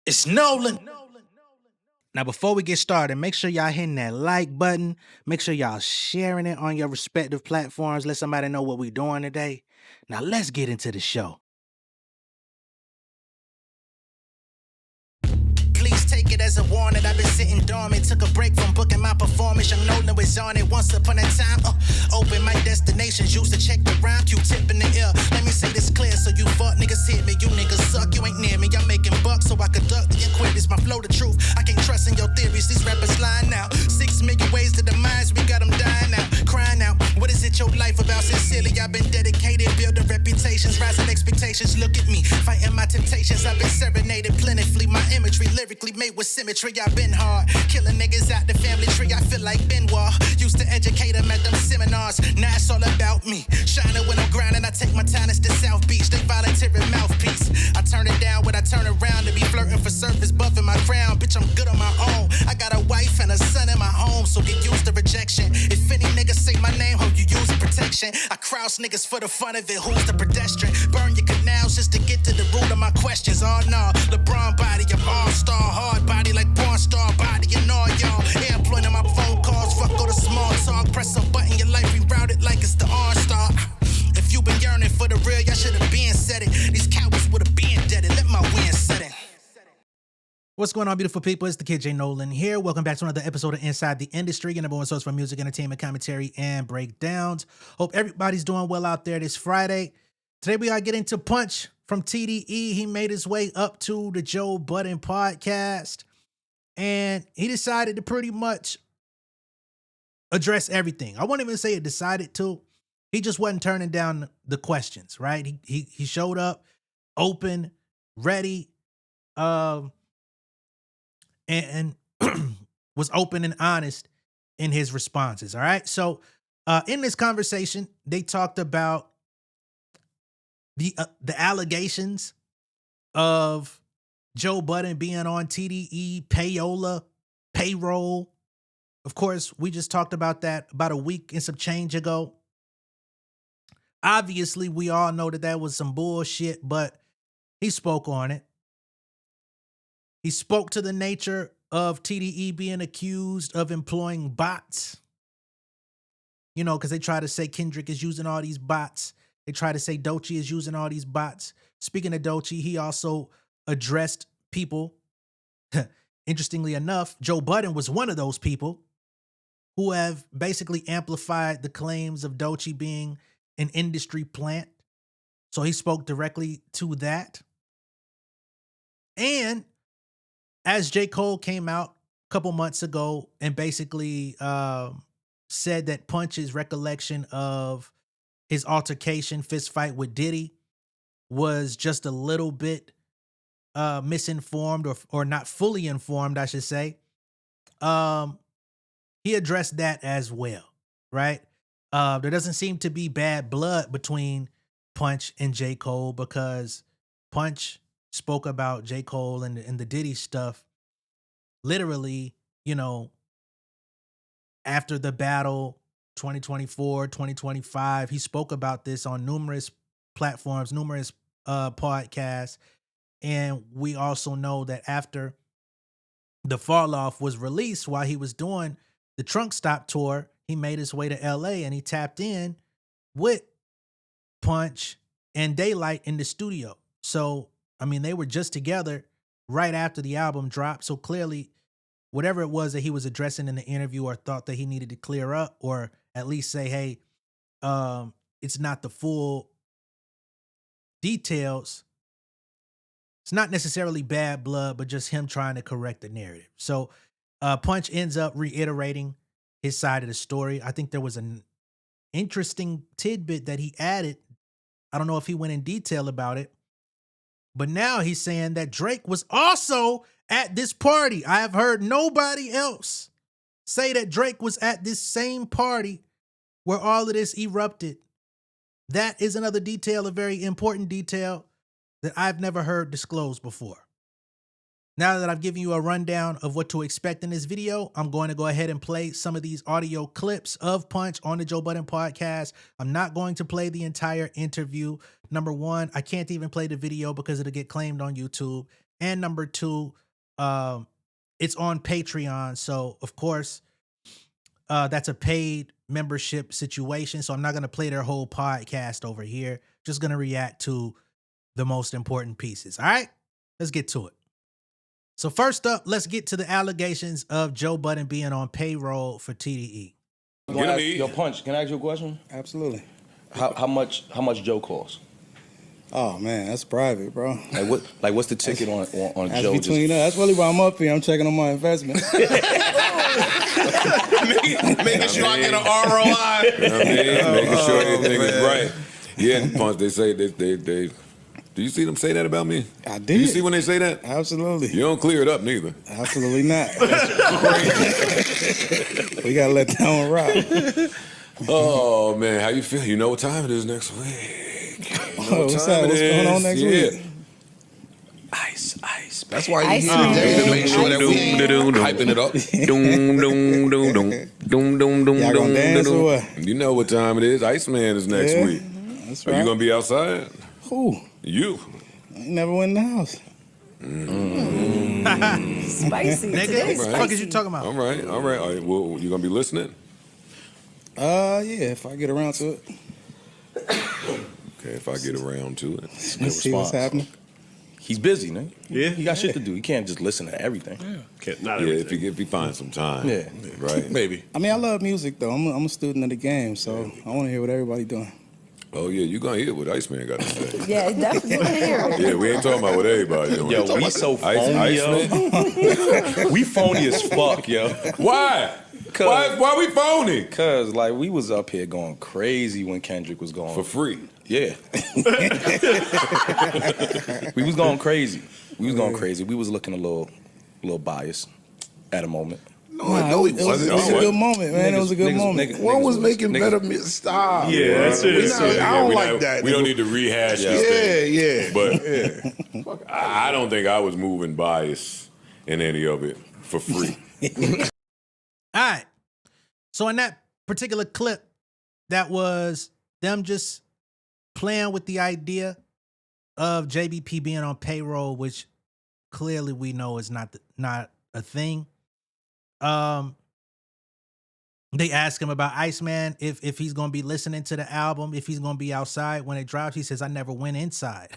It's Nolan. Now, before we get started, make sure y'all hitting that like button. Make sure y'all sharing it on your respective platforms. Let somebody know what we're doing today. Now, let's get into the show. Please take it as a warning. I've been sitting dormant. Took a break from booking my performance. Young Nolan was on it once upon a time. Open my destinations. Used to check the rhyme. Q-tip in the ear. Let me say this clear so you fuck niggas hit me. You niggas suck. You ain't near me. I'm making bucks so I could duck the inquiries. My flow the truth. I can't trust in your theories. These rappers lying now. 6 million ways to demise. We got them dying out. Crying out. What is it your life about? Sincerely, I've been dedicated. Building reputations. Rising expectations. Look at me. Fighting my temptations. I've been serenaded plentifully. My imagery lyrically made with symmetry. I've been hard, killing niggas out the family tree. I feel like Benoit, used to educate them at them seminars. Now it's all about me, shining when I'm grinding. I take my talents to South Beach, they voluntary mouthpiece. I turn it down when I turn around to be flirting for surface, buffing my crown. Bitch, I'm good on my own. I got a wife and a son in my home, so get used to rejection. If any niggas say my name, hope you use protection. I cross niggas for the fun of it. Who's the pedestrian? Burn your canals just to get to the root of my questions. Oh no, LeBron body, I'm all-star. Hard body like porn star body and all y'all. Airplane on my phone calls, fuck all the small talk. Press a button, your life rerouted like it's the OnStar. If you been yearning for the real, y'all should have been said it. These cowards would have been dead. Let my win set it. What's going on, beautiful people? It's the kid J Nolan here. Welcome back to another episode of Inside the Industry, your number one source for music, entertainment, commentary, and breakdowns. Hope everybody's doing well out there this Friday. Today we are getting to Punch from TDE. He made his way up to the Joe Budden podcast, and he decided to pretty much address everything. I won't even say it decided to. He just wasn't turning down the questions, right? He showed up open, ready, and was open and honest in his responses. All right. So in this conversation, they talked about the allegations of Joe Budden being on TDE, Payroll. Of course, we just talked about that about a week and some change ago. Obviously, we all know that was some bullshit, but he spoke on it. He spoke to the nature of TDE being accused of employing bots. You know, because they try to say Kendrick is using all these bots. They try to say Doechii is using all these bots. Speaking of Doechii, he also addressed people. Interestingly enough, Joe Budden was one of those people who have basically amplified the claims of Doechii being an industry plant. So he spoke directly to that. And as J. Cole came out a couple months ago and basically said that Punch's recollection of his altercation, fist fight with Diddy was just a little bit misinformed or not fully informed, I should say. He addressed that as well, right? There doesn't seem to be bad blood between Punch and J. Cole because Punch spoke about J. Cole and the Diddy stuff literally, you know, after the battle 2024, 2025. He spoke about this on numerous platforms, numerous podcasts. And we also know that after the Fall Off was released, while he was doing the Trunk Stop tour, he made his way to LA and he tapped in with Punch and Daylight in the studio. So, I mean, they were just together right after the album dropped. So clearly, whatever it was that he was addressing in the interview or thought that he needed to clear up or at least say, hey, it's not the full details. It's not necessarily bad blood, but just him trying to correct the narrative. So Punch ends up reiterating his side of the story. I think there was an interesting tidbit that he added. I don't know if he went in detail about it, but now he's saying that Drake was also at this party. I have heard nobody else say that Drake was at this same party where all of this erupted. That is another detail, a very important detail that I've never heard disclosed before. Now that I've given you a rundown of what to expect in this video, I'm going to go ahead and play some of these audio clips of Punch on the Joe Budden podcast. I'm not going to play the entire interview. Number one, I can't even play the video because it'll get claimed on YouTube. and number two, it's on Patreon. So of course, that's a paid membership situation. So I'm not gonna play their whole podcast over here. Just gonna react to the most important pieces. All right, let's get to it. So first up, let's get to the allegations of Joe Budden being on payroll for TDE. Yo, Punch, can I ask you a question? Absolutely. How much Joe costs? Oh man, that's private, bro. What's the ticket on That's Joe? between us. That's really why I'm up here. I'm checking on my investment. Making sure I get an ROI. Making sure everything is right. Yeah, Punch, they say they do you see them say that about me? I did. Do you see when they say that? Absolutely. You don't clear it up neither. Absolutely not. We gotta let that one rock. Oh man, how you feel? You know what time it is next week. You know What's going on next week? Ice. That's why you're here today, to make sure that we hyping it up. Y'all gonna dance or what? You know what time it is. Iceman is next week. That's Are right. you gonna be outside? Who? You. I ain't never went in the house. Spicy. Nigga, what the fuck is you talking about? All right. Well, you gonna be listening? Yeah, if I get around to it. Okay, if I get around to it. Let's see what's happening. He's busy, man. Yeah. He got shit to do. He can't just listen to everything. Not Yeah, everything. if he finds some time. Yeah. Right. Maybe. I mean, I love music though. I'm a student of the game, so I want to hear what everybody doing. Oh yeah, you gonna hear what Iceman got to say. Yeah, definitely hear it. Yeah, we ain't talking about what everybody doing. Yo, we so phony, yo. We phony as fuck, yo. Why? Why we phony? Cause like we was up here going crazy when Kendrick was going For free. Yeah. We was going crazy. We was looking a little biased at a moment. No, it It was wasn't. a good moment, man. It was a good moment. One was making better style. Yeah, that's it. I don't like that. We don't need to rehash this thing. Yeah. But I don't think I was moving bias in any of it for free. All right. So in that particular clip, that was them just playing with the idea of JBP being on payroll, which clearly we know is not a thing. They ask him about Iceman, if he's gonna be listening to the album, if he's gonna be outside when it drops. He says, "I never went inside."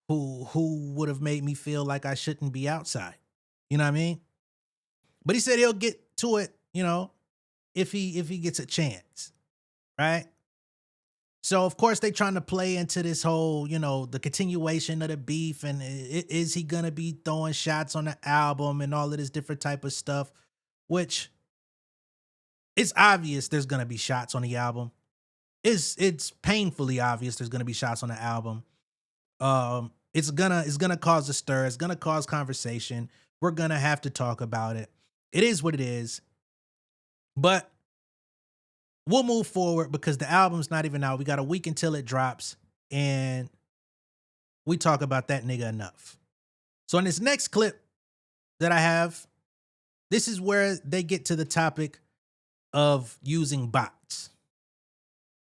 Who would have made me feel like I shouldn't be outside? You know what I mean? But he said he'll get to it, if he gets a chance, right? So of course they trying to play into this whole, the continuation of the beef, and is he gonna be throwing shots on the album and all of this different type of stuff, which it's obvious there's gonna be shots on the album. It's painfully obvious there's gonna be shots on the album. It's gonna cause a stir. It's gonna cause conversation. We're gonna have to talk about it. It is what it is. But we'll move forward because the album's not even out. We got a week until it drops, and we talk about that nigga enough. So in this next clip that I have, this is where they get to the topic of using bots.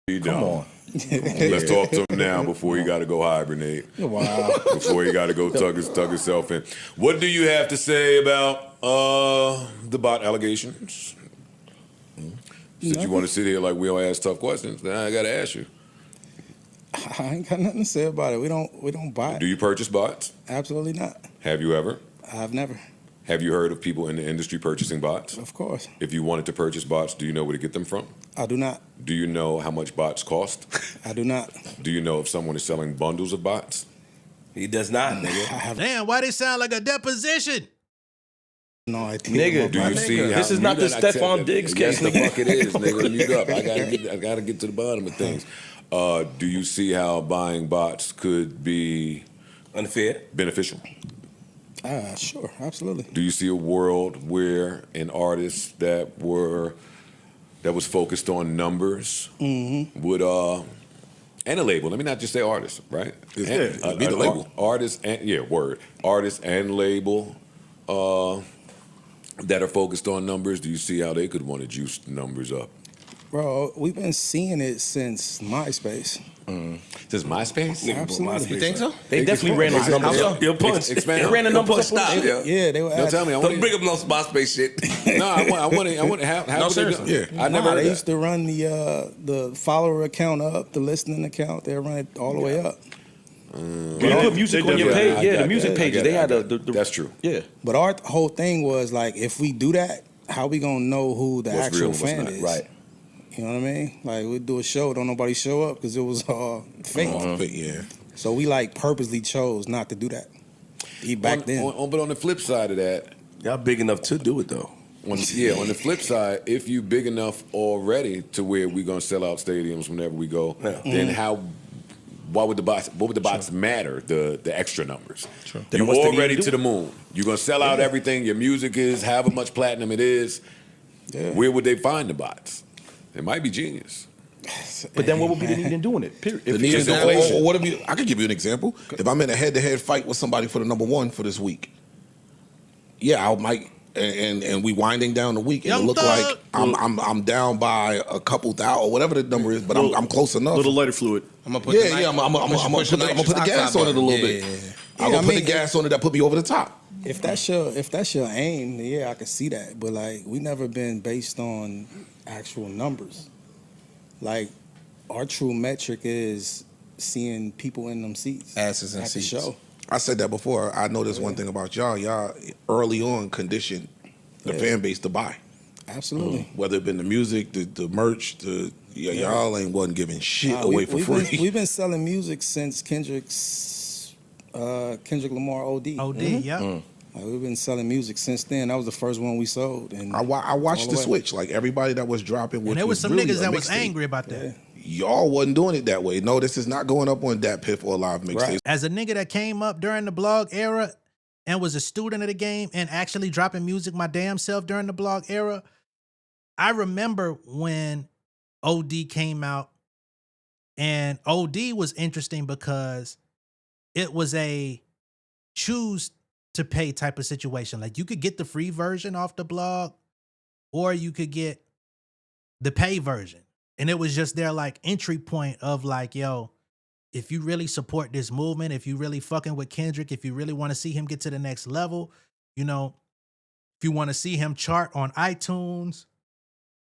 Come on. Let's talk to him now before he got to go hibernate. Wow. Before he got to go tuck himself in. What do you have to say about the bot allegations? Since you want to sit here like we don't ask tough questions, then I got to ask you. I ain't got nothing to say about it. We don't buy it. Do you purchase bots? Absolutely not. Have you ever? I've never. Have you heard of people in the industry purchasing bots? Of course. If you wanted to purchase bots, do you know where to get them from? I do not. Do you know how much bots cost? I do not. Do you know if someone is selling bundles of bots? He does not, nigga. I have Damn, why they sound like a deposition? no idea. Nigga, Do you see how this is not the mute that- Stephon Diggs Yes, case. the fuck it is, nigga. Mute up. I gotta get to the bottom of things. Do you see how buying bots could be Unfair. beneficial? Sure, absolutely. Do you see a world where an artist that was focused on numbers would and a label? Let me not just say artist, right? Be the label. Artist and label that are focused on numbers. Do you see how they could want to juice the numbers up? Bro, we've been seeing it since MySpace. Just MySpace? Absolutely. You think so? They definitely ran those numbers up. Your punch. Expand. They ran the numbers up. Stop. Yeah, they were. Don't tell me. I Don't want bring up no MySpace shit. No, I want to. How No, would they do? seriously. Yeah, I never. They heard used to run the follower account up, the listening account. They run it all the way up. You put music on your definitely- page. Yeah, the music I pages. get They it, had I the. get it. That's true. Yeah. But our whole thing was like, if we do that, how we gonna know who the What's real actual and what's fan not. is? Right. You know what I mean? Like we'd do a show, don't nobody show up because it was fake. Yeah. So we like purposely chose not to do that. Back then. But on the flip side of that, Y'all big enough to do it though. on the flip side, if you big enough already to where we're gonna sell out stadiums whenever we go, then what would the bots matter? The extra numbers. Then You're what's the need already to to do the moon. You're gonna sell out everything. Your music is however much platinum it is. Yeah. Where would they find the bots? It might be genius. But then what would be the need in doing it? Period. The If- need if- is Just inflation. or what if you? I could give you an example. If I'm in a head-to-head fight with somebody for the number one for this week, yeah, I might. And we winding down the week, and Young it look Thug. like I'm down by a couple thousand or whatever the number is, but I'm close enough. Little lighter fluid. I'm gonna put I'm gonna put the gas on it a little bit. I'm gonna put the gas on it that put me over the top. If that's your aim, then yeah, I can see that. But like, we never been based on actual numbers. Like, our true metric is seeing people in them seats, Asses in at the seats. show. I said that before. I know this one thing about y'all. Y'all early on conditioned the fan base to buy. Absolutely. Whether it been the music, the merch, y'all wasn't giving shit away for free. We've been selling music since Kendrick Lamar OD. OD, yeah. Like, we've been selling music since then. That was the first one we sold. And I watched all the way. switch. Like everybody that was dropping, which And there was some really niggas a that was mixtape. angry about that. Y'all wasn't doing it that way. No, this is not going up on Dat Piff or Live Mixtape. Right. As a nigga that came up during the blog era and was a student of the game and actually dropping music my damn self during the blog era, I remember when OD came out, and OD was interesting because it was a choose to pay type of situation. Like, you could get the free version off the blog, or you could get the pay version. And it was just their like entry point of like, yo, if you really support this movement, if you really fucking with Kendrick, if you really want to see him get to the next level, you know, if you want to see him chart on iTunes,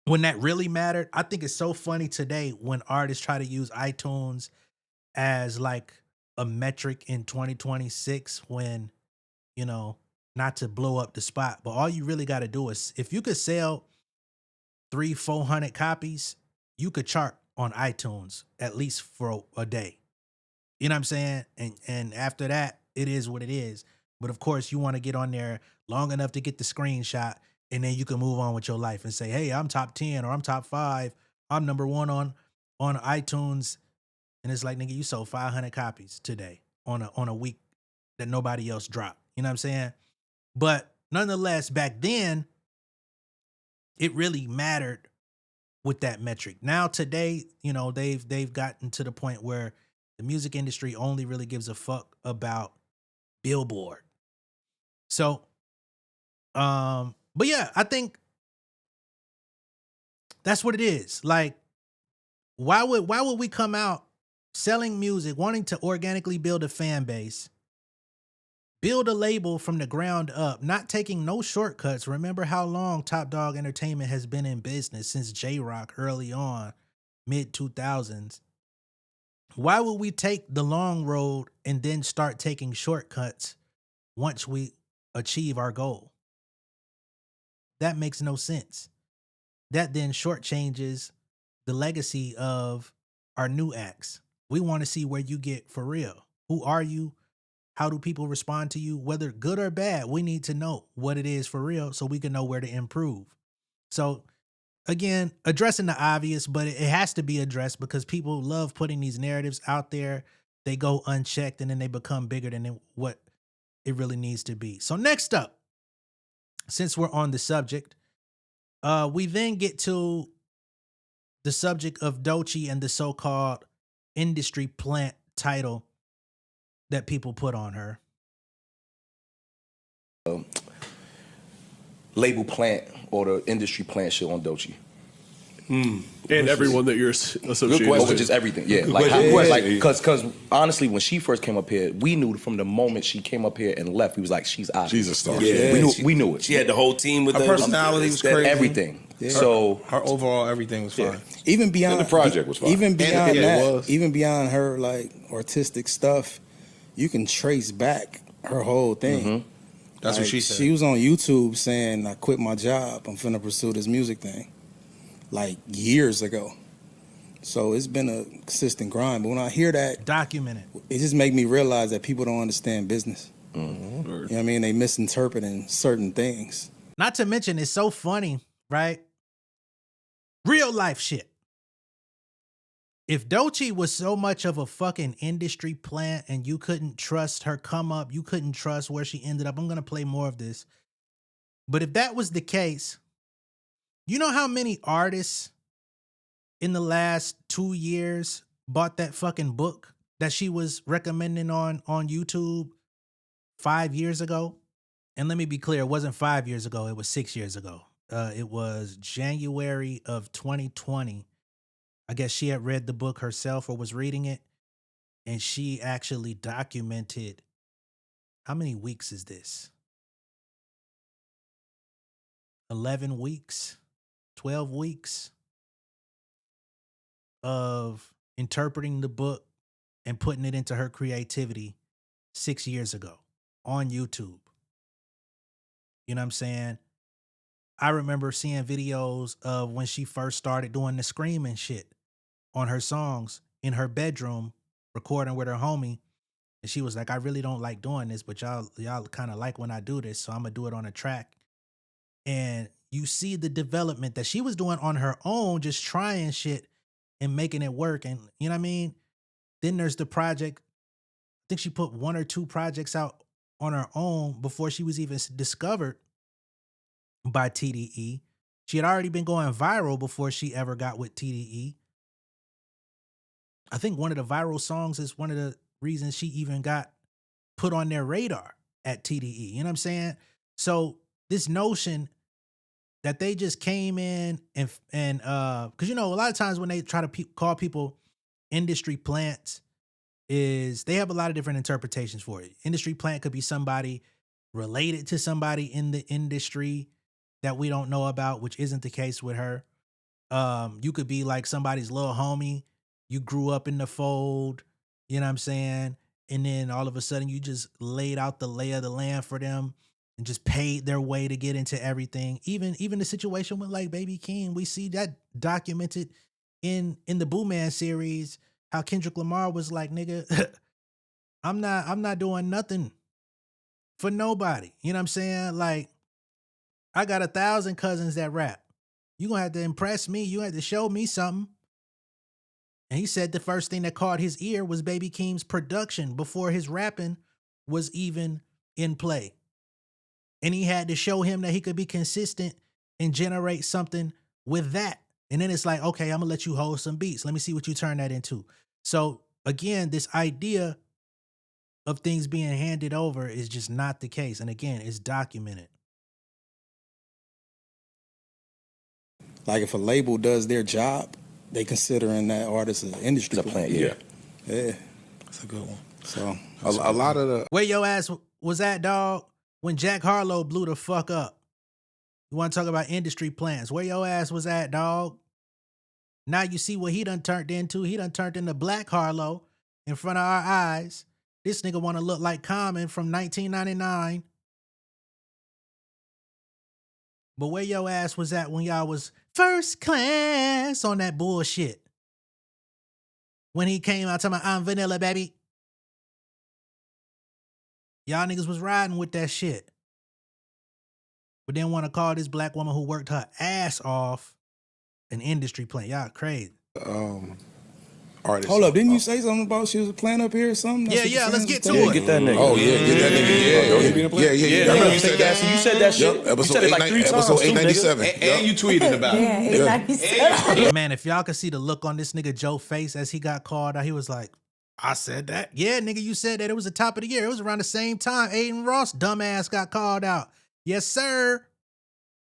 when that really mattered. I think it's so funny today when artists try to use iTunes as like a metric in 2026 when, you know, not to blow up the spot, but all you really got to do is, if you could sell 300-400 copies, you could chart on iTunes at least for a day. You know what I'm saying? And after that, it is what it is. But of course, you want to get on there long enough to get the screenshot, and then you can move on with your life and say, hey, I'm top 10 or I'm top 5. I'm number 1 on iTunes. And it's like, nigga, you sold 500 copies today on a week that nobody else dropped. You know what I'm saying? But nonetheless, back then, it really mattered with that metric. Now today, you know, they've gotten to the point where the music industry only really gives a fuck about Billboard. So, but yeah, I think that's what it is. Like, why would we come out selling music, wanting to organically build a fan base, build a label from the ground up, not taking no shortcuts? Remember how long Top Dog Entertainment has been in business, since J-Rock early on, mid-2000s. Why would we take the long road and then start taking shortcuts once we achieve our goal? That makes no sense. That then shortchanges the legacy of our new acts. We want to see where you get for real. Who are you? How do people respond to you? Whether good or bad, we need to know what it is for real so we can know where to improve. So again, addressing the obvious, but it has to be addressed because people love putting these narratives out there. They go unchecked and then they become bigger than what it really needs to be. So next up, since we're on the subject, we then get to the subject of Doechii and the so-called industry plant title that people put on her. Label plant or the industry plant shit on Doechii. And everyone that you're associated Oh, with. with just everything, yeah. Good Like, question. because honestly, when she first came up here, we knew from the moment she came up here and left, we was like, she's out. She's a star. Yeah. We knew it. She had the whole team with Her her. personality was crazy. Everything. Yeah. So Her overall everything was fine. Even beyond And the project was fine. Even beyond it that, was. even beyond her like artistic stuff, you can trace back her whole thing. That's what Like, she said. She was on YouTube saying, "I quit my job. I'm finna pursue this music thing," like years ago. So it's been a consistent grind. But when I hear that, Documented. it just make me realize that people don't understand business. You know what I mean? They misinterpreting certain things. Not to mention, it's so funny, right? Real life shit. If Doechii was so much of a fucking industry plant and you couldn't trust her come up, you couldn't trust where she ended up, I'm going to play more of this. But if that was the case, you know how many artists in the last 2 years bought that fucking book that she was recommending on YouTube 5 years ago? And let me be clear, it wasn't 5 years ago, it was 6 years ago. It was January of 2020. I guess she had read the book herself or was reading it. And she actually documented, how many weeks is this? 11 weeks, 12 weeks of interpreting the book and putting it into her creativity 6 years ago on YouTube. You know what I'm saying? I remember seeing videos of when she first started doing the screaming shit on her songs in her bedroom, recording with her homie. And she was like, I really don't like doing this, but y'all kind of like when I do this, so I'm gonna do it on a track. And you see the development that she was doing on her own, just trying shit and making it work. And you know what I mean? Then there's the project. I think she put 1 or 2 projects out on her own before she was even discovered by TDE. She had already been going viral before she ever got with TDE. I think one of the viral songs is one of the reasons she even got put on their radar at TDE. You know what I'm saying? So this notion that they just came in and because you know a lot of times when they try to call people industry plants, is they have a lot of different interpretations for it. Industry plant could be somebody related to somebody in the industry that we don't know about, which isn't the case with her. You could be like somebody's little homie. You grew up in the fold, you know what I'm saying? And then all of a sudden you just laid out the lay of the land for them and just paid their way to get into everything. Even the situation with like Baby King, we see that documented in the Boo Man series, how Kendrick Lamar was like, nigga, I'm not doing nothing for nobody. You know what I'm saying? Like, I got 1,000 cousins that rap. You gonna have to impress me. You have to show me something. And he said the first thing that caught his ear was Baby Keem's production before his rapping was even in play. And he had to show him that he could be consistent and generate something with that. And then it's like, okay, I'm gonna let you hold some beats. Let me see what you turn that into. So again, this idea of things being handed over is just not the case. And again, it's documented. Like if a label does their job, they considering that artist an industry plant. Yeah. Yeah. That's a good one. So A lot of the Where your ass was at, dog, when Jack Harlow blew the fuck up? You want to talk about industry plans? Where your ass was at, dog? Now you see what he done turned into. He done turned into Black Harlow in front of our eyes. This nigga want to look like Common from 1999. But where your ass was at when y'all was first class on that bullshit? When he came out talking about, I'm vanilla, baby. Y'all niggas was riding with that shit. But then want to call this black woman who worked her ass off an industry plant. Y'all crazy. artists. Hold up, didn't you say something about she was a plant up here or something? That's what Yeah, the let's fans get was to saying? it. Get that nigga. Oh yeah, get that nigga. Yeah. Remember You fake said ass? You said that shit. Yep, You episode said it like 3 times. episode too, nigga. 897. And you tweeted about it. Yeah, 897. Man, if y'all could see the look on this nigga Joe face as he got called out, he was like, I said that. Yeah, nigga, you said that. It was the top of the year. It was around the same time Aiden Ross dumbass got called out. Yes, sir.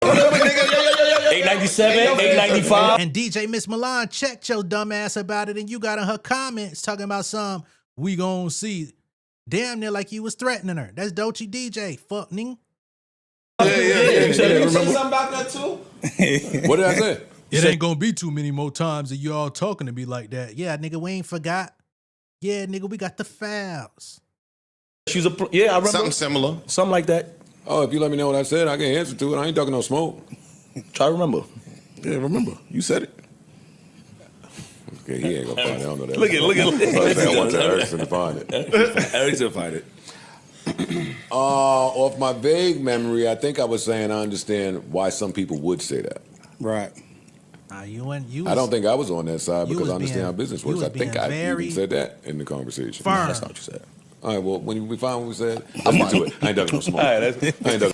897, 895. And DJ Miss Milan checked your dumb ass about it, and you got in her comments talking about some we gon' see. Damn near like you was threatening her. That's Doechii DJ. Fuck ning. You say something about that too? What did I say? It ain't gonna be too many more times that you all talking to me like that. Yeah, nigga, we ain't forgot. Yeah, nigga, we got the fouls. She's I remember. Something similar. Something like that. Oh, if you let me know what I said, I can answer to it. I ain't talking no smoke. Try to remember. Yeah, remember. You said it. Okay, he ain't gonna find it. I don't know that. Look at. I want to Erickson to find it. Erickson find it. Off my vague memory, I think I was saying I understand why some people would say that. Right. I don't think I was on that side because I understand how business works. I think I even said that in the conversation. Firm. No, that's not what you said. All right, well, when we find what we said, I'm into it. I ain't ducking no smoke. All right, I ain't ducking.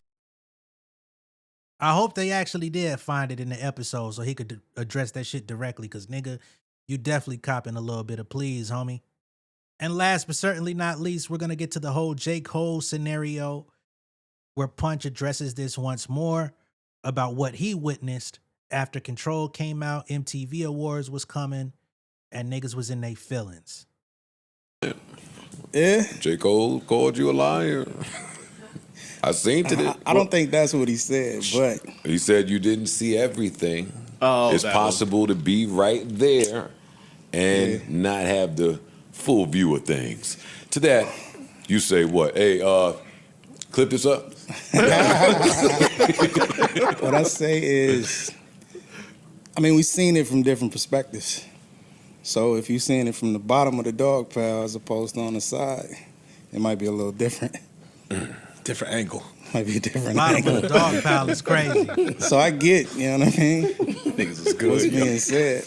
I hope they actually did find it in the episode so he could address that shit directly, because, nigga, you definitely copping a little bit of please, homie. And last but certainly not least, we're going to get to the whole J. Cole scenario where Punch addresses this once more about what he witnessed after Control came out, MTV Awards was coming, and niggas was in their feelings. Yeah. J. Cole called you a liar. I seen it. I don't think that's what he said, but He said you didn't see everything. Oh, it's possible to be right there and not have the full view of things. To that, you say what? Hey, clip this up. what I say is, I mean, we've seen it from different perspectives. So if you're seeing it from the bottom of the dog pile as opposed to on the side, it might be a little different. Different angle. Might be a different Bottom angle. of the dog pile is crazy. So I get, you know what I mean? Niggas is good. What's being said.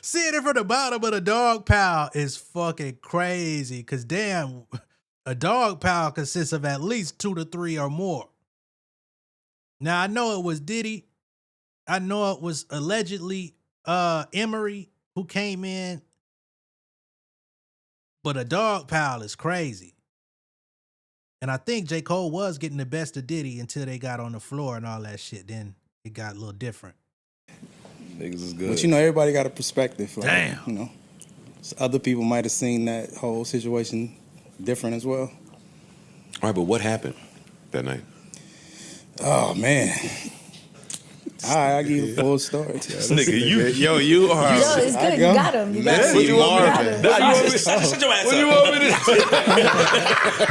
Seeing it from the bottom of the dog pile is fucking crazy. Cause damn, a dog pile consists of at least 2 to 3 or more. Now I know it was Diddy. I know it was allegedly Emery who came in. But a dog pile is crazy. And I think J. Cole was getting the best of Diddy until they got on the floor and all that shit. Then it got a little different. Niggas is good. But you know, everybody got a perspective. Like, Damn. You know, so other people might have seen that whole situation different as well. All right, but what happened that night? Oh, man. All right, I'll give you the full story. This nigga, you you are. Yo, it's good. You got him. You got him. Messy Marvin. Shut your ass up. What you want me to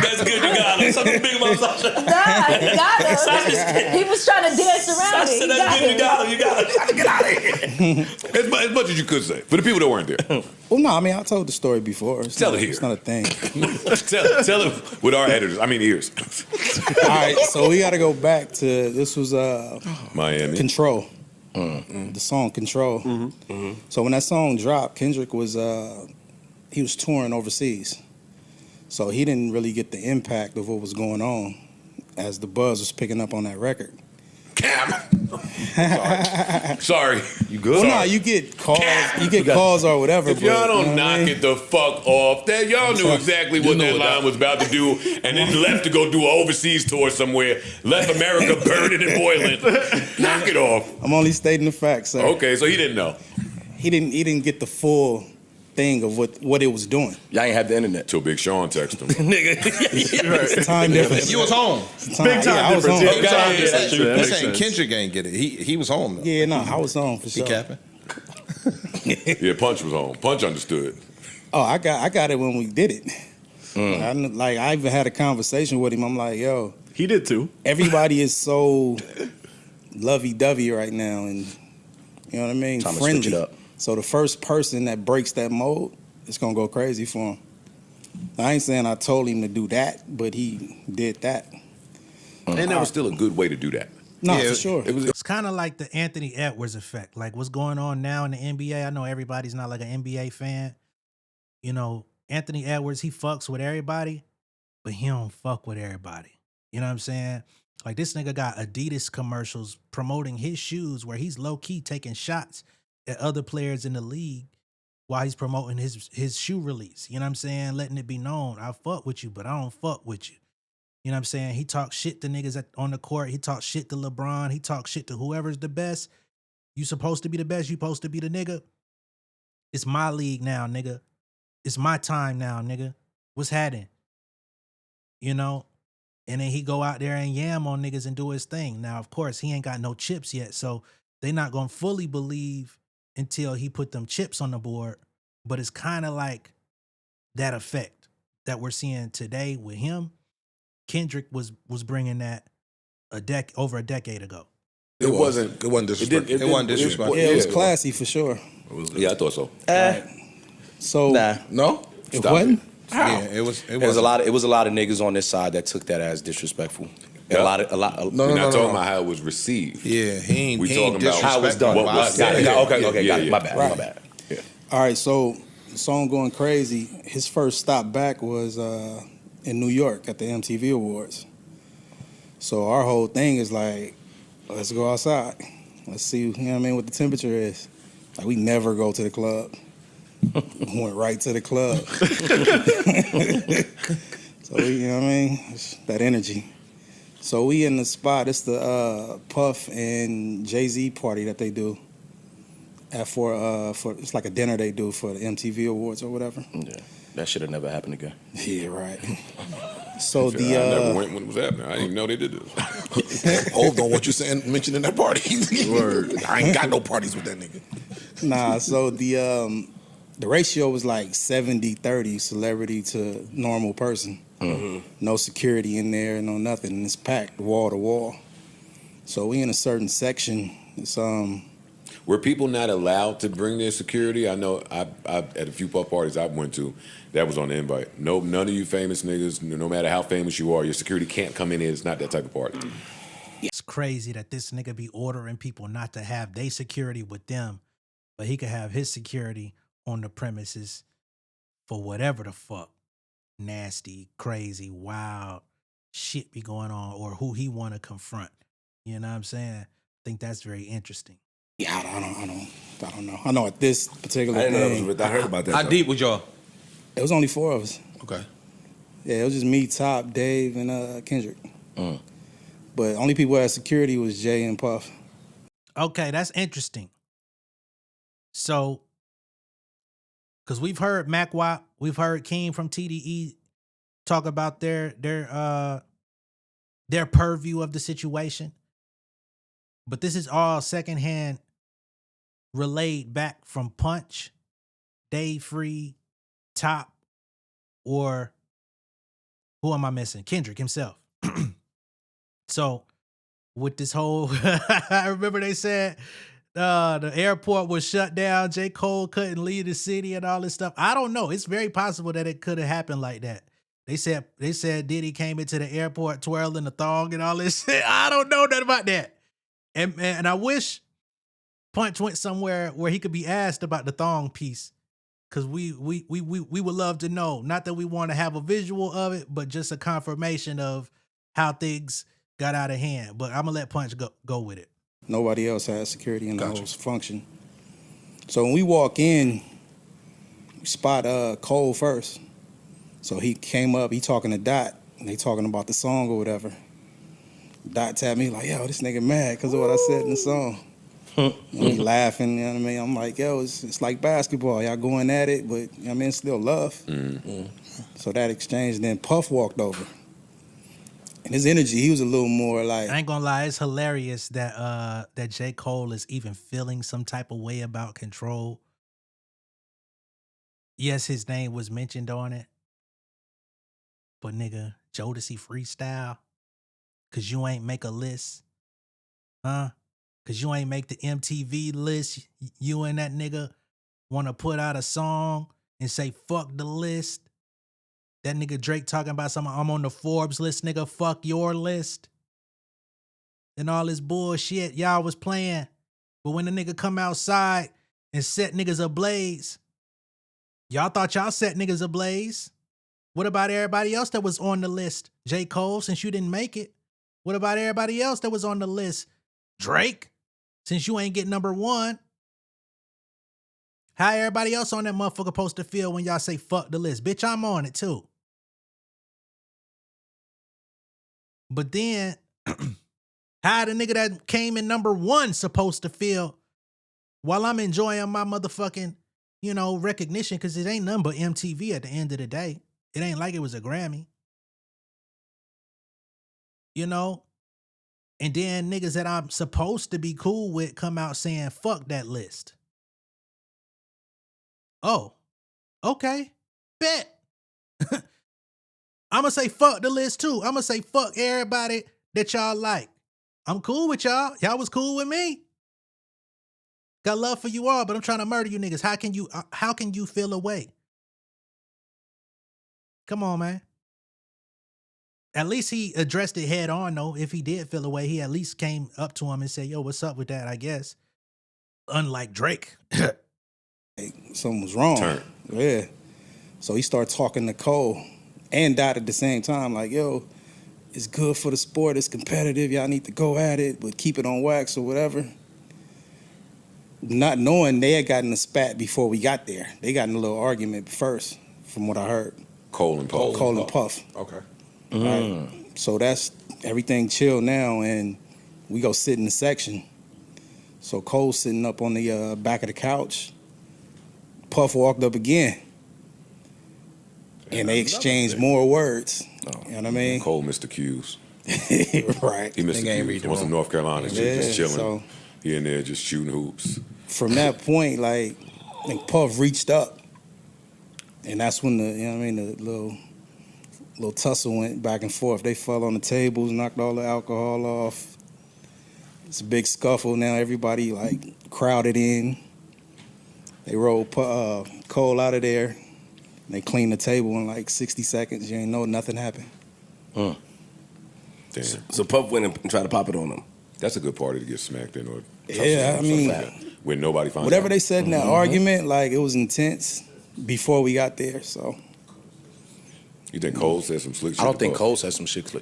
That's good, you got him. Something big about Sasha. Nah, he got him. He was trying to dance around it. He got him. You got him. Sasha, get out of here. As much as you could say. For the people that weren't there. Well, no, I mean, I told the story before. Tell it here. It's not a thing. tell it with our editors. I mean ears. All right, so we got to go back to, this was Miami. Control. The song Control. So when that song dropped, Kendrick was he was touring overseas, so he didn't really get the impact of what was going on as the buzz was picking up on that record. Sorry. You good? Well, no, you get calls, calls or whatever. If y'all but, don't you know what I knock mean? it the fuck off, that y'all knew exactly what that line was about to do, and then left to go do an overseas tour somewhere, left America burning and boiling. Knock it off. I'm only stating the facts, sir. Okay, so he didn't know. He didn't get the full thing of what it was doing. Y'all ain't have the internet. Till Big Sean texted him. Nigga. It's time difference. You was home. Big time I was difference. home. Yeah. He's That makes saying sense. Kendrick ain't get it. He was home though. Yeah, no, I was home for He sure. capping. Yeah, Punch was home. Punch understood. Oh, I got it when we did it. I even had a conversation with him. I'm like, yo, He did too. everybody is so lovey-dovey right now, and you know what I mean, Time to friendly. switch it up. So the first person that breaks that mold, it's gonna go crazy for him. I ain't saying I told him to do that, but he did that. And that was still a good way to do that. No, Yeah, for sure. It's kind of like the Anthony Edwards effect. Like what's going on now in the NBA. I know everybody's not like an NBA fan. You know, Anthony Edwards, he fucks with everybody, but he don't fuck with everybody. You know what I'm saying? Like this nigga got Adidas commercials promoting his shoes where he's low-key taking shots at other players in the league while he's promoting his shoe release. You know what I'm saying? Letting it be known, I fuck with you, but I don't fuck with you. You know what I'm saying? He talks shit to niggas on the court. He talks shit to LeBron. He talks shit to whoever's the best. You supposed to be the best. You supposed to be the nigga. It's my league now, nigga. It's my time now, nigga. What's happening? You know? And then he go out there and yam on niggas and do his thing. Now, of course, he ain't got no chips yet, so they not gonna fully believe until he put them chips on the board. But it's kind of like that effect that we're seeing today with him. Kendrick was bringing that over a decade ago. It wasn't disrespectful. It wasn't disrespectful. Yeah, it was classy for sure. Yeah, I thought so. So No? it wasn't. Yeah, it was. It was a lot of niggas on this side that took that as disrespectful. Yeah. A lot of We're not talking about how it was received. Yeah, he ain't talking about how it was done. What was Got it. said. Okay, got it. Yeah. My bad. Right. My bad. Yeah. All right, so the song Going Crazy, his first stop back was in New York at the MTV Awards. So our whole thing is like, let's go outside. Let's see, you know what I mean, what the temperature is. Like, we never go to the club. Went right to the club. So, you know what I mean? It's that energy. So we in the spot. It's the Puff and Jay-Z party that they do. For it's like a dinner they do for the MTV Awards or whatever. Yeah. That should have never happened again. Yeah, right. So I never went when it was happening. I didn't even know they did this. Hold on, what you saying? Mentioning that party? Word. I ain't got no parties with that nigga. Nah, so the ratio was like 70-30 celebrity to normal person. Mm-hmm. No security in there, no nothing. It's packed wall to wall. So we in a certain section. It's Were people not allowed to bring their security? I know I at a few puff parties I went to, that was on the invite. No, none of you famous niggas, no matter how famous you are, your security can't come in here. It's not that type of party. It's crazy that this nigga be ordering people not to have their security with them, but he could have his security on the premises for whatever the fuck nasty, crazy, wild shit be going on, or who he want to confront. You know what I'm saying? I think that's very interesting. yeah, I don't know. I know at this particular I didn't know thing, it was, I heard about that. How though. deep was y'all? it was only 4 of us. Okay. Yeah, it was just me, Top, Dave, and Kendrick. But only people who had security was Jay and Puff. Okay, that's interesting. So, because we've heard Mac Wop, we've heard King from TDE talk about their purview of the situation, but this is all secondhand relayed back from Punch, Dave Free, Top, or who am I missing? Kendrick himself. So with this whole, I remember they said the airport was shut down. J. Cole couldn't leave the city and all this stuff. I don't know. It's very possible that it could have happened like that. They said Diddy came into the airport twirling the thong and all this shit. I don't know nothing about that. And I wish Punch went somewhere where he could be asked about the thong piece. Cause we would love to know. Not that we want to have a visual of it, but just a confirmation of how things got out of hand. But I'm gonna let Punch go with it. Nobody else had security in the whole function. So when we walk in, we spot Cole first. So he came up, he talking to Dot, and they talking about the song or whatever. Dot tapped me like, yo, this nigga mad because of what I said in the song. And he laughing, you know what I mean? I'm like, yo, it's like basketball. Y'all going at it, but, you know what I mean, it's still love. Mm-hmm. So that exchange, then Puff walked over. And his energy, he was a little more like... I ain't gonna lie, it's hilarious that J. Cole is even feeling some type of way about Control. Yes, his name was mentioned on it. But nigga, Doechii Freestyle, cause you ain't make a list, huh? Cause you ain't make the MTV list. You and that nigga wanna put out a song and say fuck the list. That nigga Drake talking about something, I'm on the Forbes list, nigga, fuck your list. And all this bullshit y'all was playing. But when the nigga come outside and set niggas ablaze, y'all thought y'all set niggas ablaze. What about everybody else that was on the list? J. Cole, since you didn't make it. What about everybody else that was on the list? Drake, since you ain't get number 1. How everybody else on that motherfucker supposed to feel when y'all say fuck the list? Bitch, I'm on it too. But then, how the nigga that came in number 1 supposed to feel while I'm enjoying my motherfucking, recognition, because it ain't nothing but MTV at the end of the day. It ain't like it was a Grammy. And then niggas that I'm supposed to be cool with come out saying, fuck that list. Oh, okay, bet. I'm going to say fuck the list too. I'm going to say fuck everybody that y'all like. I'm cool with y'all. Y'all was cool with me. Got love for you all, but I'm trying to murder you niggas. How can you feel away? Come on, man. At least he addressed it head on, though. If he did feel away, he at least came up to him and said, yo, what's up with that, I guess. Unlike Drake. Something was wrong. Turn. Yeah. So he started talking to Cole and Dot at the same time, like, yo, it's good for the sport, it's competitive, y'all need to go at it, but keep it on wax or whatever. Not knowing they had gotten a spat before we got there. They got in a little argument first, from what I heard. Cole and Puff. Cole and Puff. Okay. Right? So that's everything chill now, and we go sit in the section. So Cole's sitting up on the back of the couch. Puff walked up again. And they exchanged more words. You know what I mean? Cole missed the cues. Right. He missed the cues. Once in North Carolina, just chilling. So here and there, just shooting hoops. from that point, like, I think Puff reached up. And that's when the little tussle went back and forth. They fell on the tables, knocked all the alcohol off. It's a big scuffle now. Everybody, like, crowded in. They rolled Cole out of there. They cleaned the table in like 60 seconds. You ain't know nothing happened. Damn. So Puff went and tried to pop it on him. That's a good party to get smacked in. Or Yeah, I mean, when nobody finds whatever out. they said in that argument, like, it was intense before we got there. So You think Cole said some slick shit? I don't to think Puff? Cole said some shit.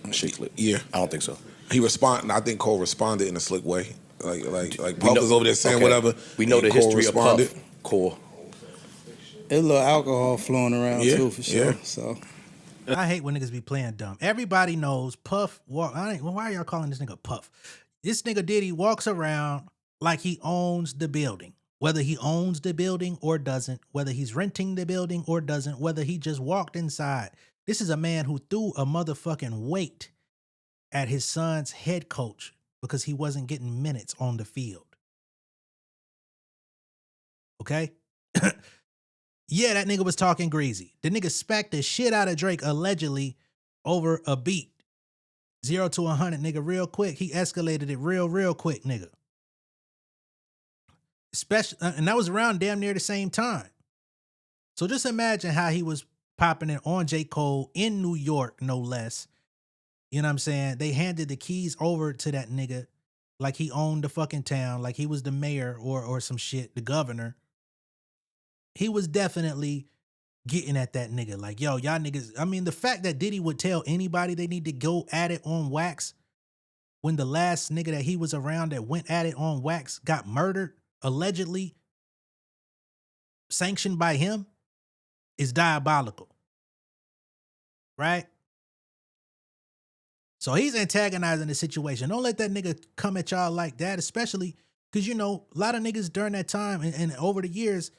Yeah. I don't think so. I think Cole responded in a slick way. Like Puff was over there saying whatever. We know and the Cole history responded. of Puff. Cole. there's a little alcohol flowing around too, for sure. Yeah. So I hate when niggas be playing dumb. Everybody knows Puff why are y'all calling this nigga Puff? This nigga Diddy walks around like he owns the building. Whether he owns the building or doesn't, whether he's renting the building or doesn't, whether he just walked inside. This is a man who threw a motherfucking weight at his son's head coach because he wasn't getting minutes on the field. Okay? Yeah, that nigga was talking greasy. The nigga spacked the shit out of Drake allegedly over a beat. 0 to 100, nigga, real quick. He escalated it real quick, nigga. And that was around damn near the same time. So just imagine how he was popping it on J. Cole in New York, no less. You know what I'm saying? They handed the keys over to that nigga like he owned the fucking town, like he was the mayor or some shit, the governor. He was definitely getting at that nigga. Like, yo, y'all niggas. I mean, the fact that Diddy would tell anybody they need to go at it on wax when the last nigga that he was around that went at it on wax got murdered, allegedly sanctioned by him, is diabolical. Right? So he's antagonizing the situation. Don't let that nigga come at y'all like that, especially because, a lot of niggas during that time and over the years,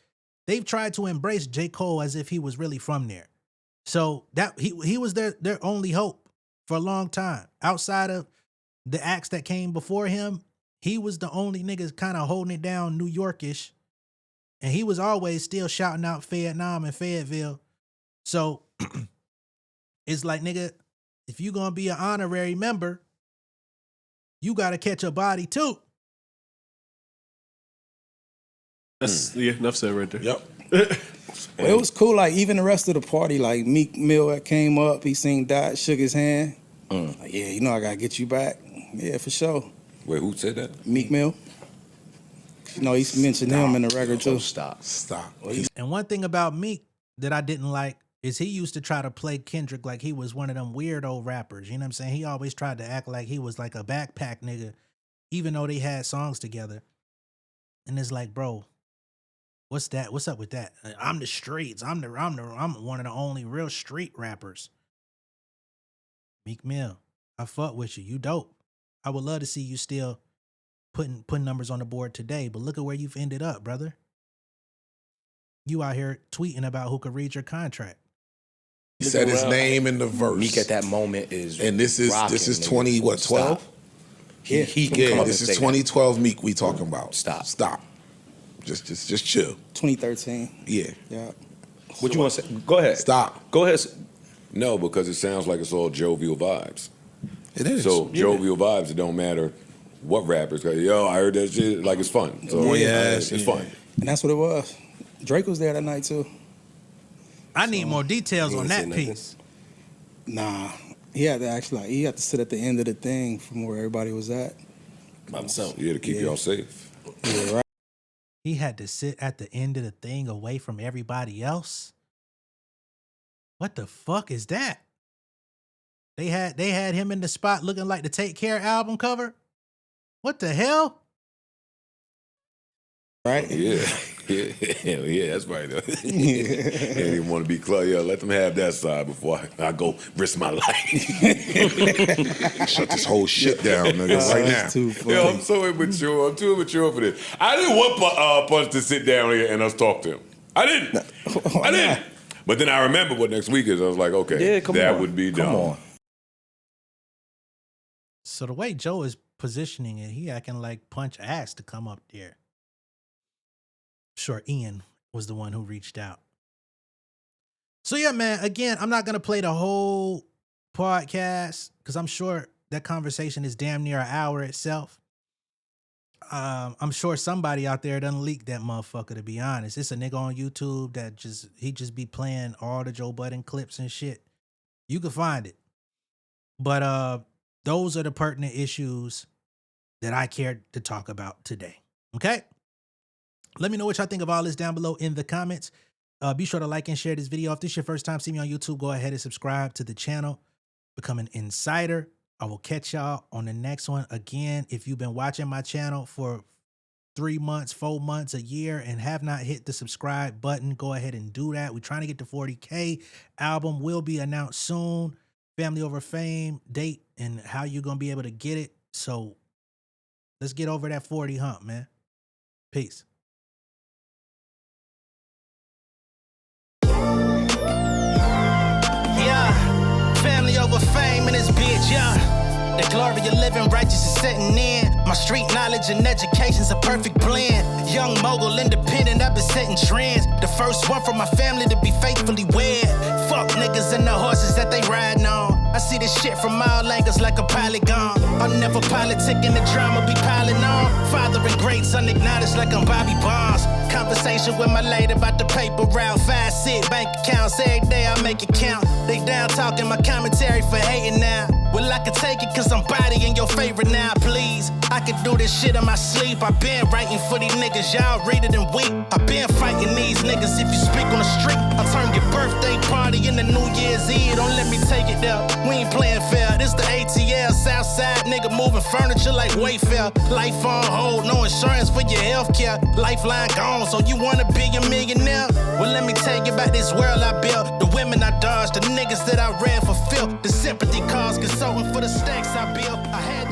they've tried to embrace J. Cole as if he was really from there. So that he was their only hope for a long time. Outside of the acts that came before him, he was the only nigga kind of holding it down New Yorkish. And he was always still shouting out Vietnam and Fayetteville. So it's like, nigga, if you gonna be an honorary member, you gotta catch a body too. That's enough said right there. Yep. but it was cool. Like, even the rest of the party, like Meek Mill came up, he seen Dot, shook his hand. Like, yeah, I gotta get you back. Yeah, for sure. Wait, who said that? Meek Mill. He's mentioned him in the record too. Stop. And one thing about Meek that I didn't like is he used to try to play Kendrick like he was one of them weirdo rappers. You know what I'm saying? He always tried to act like he was like a backpack nigga, even though they had songs together. And it's like, bro, what's that? What's up with that? I'm the streets. I'm one of the only real street rappers. Meek Mill. I fuck with you. You dope. I would love to see you still putting numbers on the board today, but look at where you've ended up, brother. You out here tweeting about who could read your contract. He said his name in the verse. Meek at that moment is and this is rocking, 20 Stop. 12? He can come up this and is say 2012 Meek we talking about. Stop. Just chill. 2013. Yeah. Yeah. What you want to say? Go ahead. Stop. Go ahead. No, because it sounds like it's all jovial vibes. It is. So jovial vibes, it don't matter what rappers go, yo, I heard that shit, like it's fun. So it's fun. And that's what it was. Drake was there that night too. I need more details on that piece. Nah. He had to sit at the end of the thing from where everybody was at. By himself. Yeah, to keep y'all safe. Yeah, right. He had to sit at the end of the thing away from everybody else. What the fuck is that? They had him in the spot looking like the Take Care album cover. What the hell? Right? Yeah, that's right. They didn't even want to be close. Yeah, let them have that side before I go risk my life. Shut this whole shit down, nigga, right now. Too funny. Yo, I'm so immature. I'm too immature for this. I didn't want Punch to sit down here and us talk to him. I didn't. But then I remember what next week is. I was like, okay, that would be dumb. Come on. So the way Joe is positioning it, he acting like Punch asked to come up there. Sure, Ian was the one who reached out. So yeah, man, again, I'm not going to play the whole podcast because I'm sure that conversation is damn near an hour itself. I'm sure somebody out there done leaked that motherfucker, to be honest. It's a nigga on YouTube that he just be playing all the Joe Budden clips and shit. You can find it. But those are the pertinent issues that I cared to talk about today. Okay? Let me know what y'all think of all this down below in the comments. Be sure to like and share this video. If this is your first time seeing me on YouTube, go ahead and subscribe to the channel. Become an insider. I will catch y'all on the next one. Again, if you've been watching my channel for 3 months, 4 months, a year, and have not hit the subscribe button, go ahead and do that. We're trying to get to 40K. Album will be announced soon. Family Over Fame, date, and how you're going to be able to get it. So let's get over that 40 hump, man. Peace. Family over fame in this bitch, yeah. The glory of living righteous is setting in. My street knowledge and education's a perfect blend. Young mogul, independent, I've been setting trends. The first one from my family to be faithfully wed. Fuck niggas and the horses that they riding on. I see this shit from all angles like a polygon. I'm never politicking, the drama be piling on. Father and great son acknowledged like I'm Bobby Bonds. Conversation with my lady about the paper route. 5 sit bank accounts, every day I make it count. They down talking my commentary for hating now. Well, I can take it cause I'm bodying your favorite now, please. I can do this shit in my sleep. I been writing for these niggas, y'all read it and weep. I been fighting these niggas if you speak on the street. I turn your birthday party into New Year's Eve. Don't let me take it there. We ain't playing fair. This the ATL, Southside nigga moving furniture like Wayfair. Life on hold, no insurance for your health care. Lifeline gone, so you wanna be a millionaire? Well, let me tell you about this world I built. The women I dodged, the niggas that I ran for filth. The sympathy calls, consulting for the stacks I built. I had